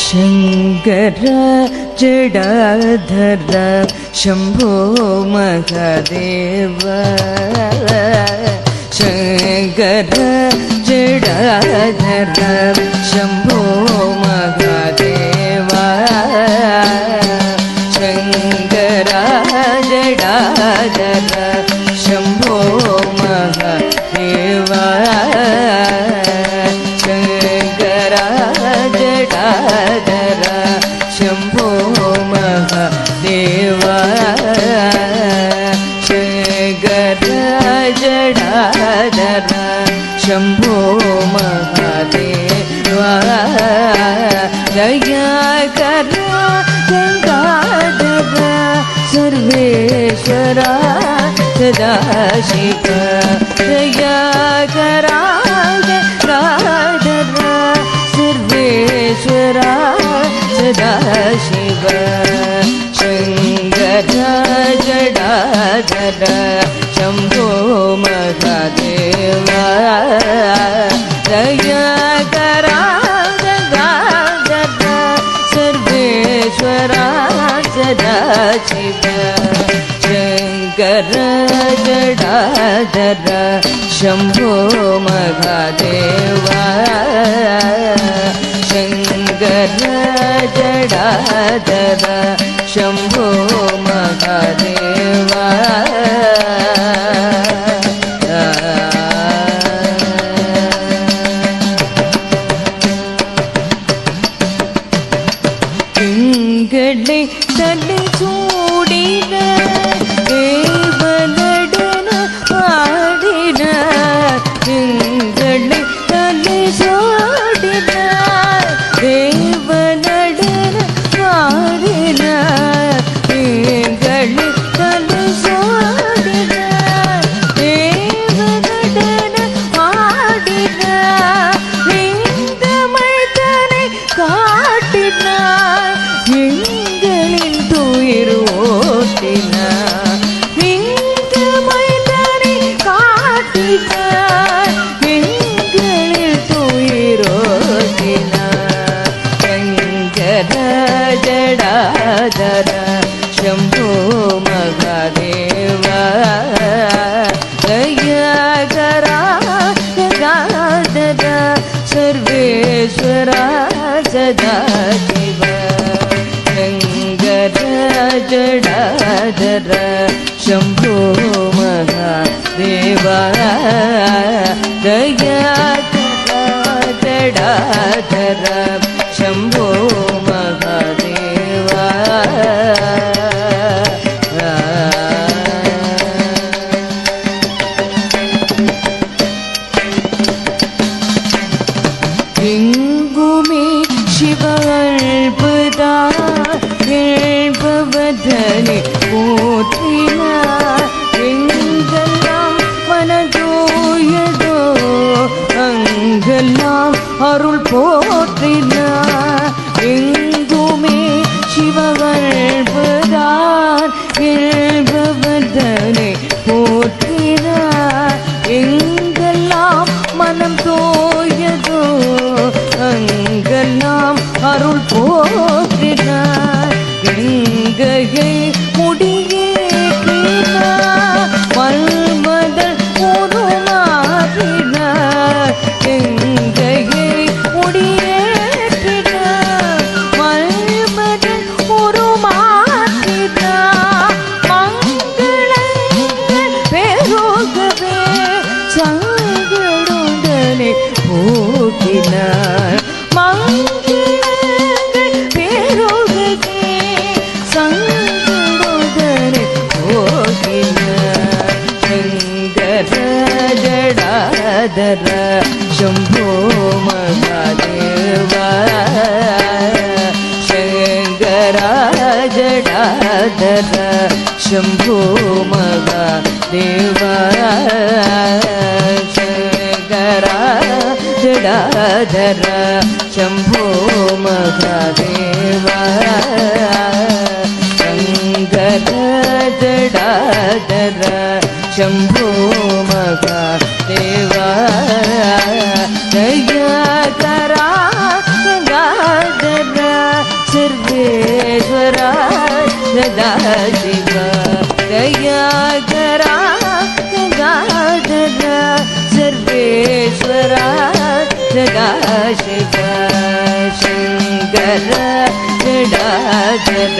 शंकर जडाधर शंभो महादेव शंकर जडाधर शंभो महादेव शंकर जडाधर शंभो महादेव शंकर जडाधर शंभो महादेव शंकर जडाधर शंभो महादेव दयाकर गंगाधर सर्वेश्वरा सदाशिव दयाकर गंगाधर सर्वेश्वरा सदाशिव शंकर जडाधर शंभो महादेव दयाकर गंगाधर सर्वेश्वरा सदाशिव शंकर जडाधर शंभो महादेव शंकर जडाधर शंभो महादेव തിങ്കളെ തലി ചൂടിന ദേവനടന പാടിന തിങ്കളെ തലി ചൂടിന ദേവനടന പാടിന തിങ്കളെ തലി ചൂടിന ദേവനടന പാടിന നീന്തമൈതനെ കാട്ടിന எங்களின் துயிர் ஓட்டினார் இந்த மைதானை காட்டினார் எங்களில் துயிர் ஓட்டினார் சங்கர ஜடாதர शंभो महादेव दयाकरा गंगाधर सर्वेश्वरा सदाशिव शंकर जडाधर शंभो महादेव दयाकरा जडाधर शंभो महादेव எங்குமே சிவல்பதா கேள்பவதனை போற்றினார் எங்கெல்லாம் மனதோயதோ அங்கெல்லாம் அருள் போற்றினார் எங்குமே சிவவல்பதான் கேள்பவதனை போற்றினார் எங்கெல்லாம் மனம் தோயதோ அங்கெல்லாம் அருள் போற்றினார் கங்கையை முடியேற்றினார் மல்மதல் உருமாற்றினார் கங்கையை முடியேற்றினார் மல்மதல் உருமாற்றினார் மங்களங்கள் பெருகவே சங்களுடனே போக்கினார் மங்களங்கள் பெருகவே சங்களுடனே போக்கினார் शंकर जडाधर शंभो महादेव शंकर जडाधर शंभो महादेव शंकर जडाधर शंभो महादेव शंकर जडाधर शंभो महादेव दयाकरा गंगाधर शिव शङ्कर जडाजड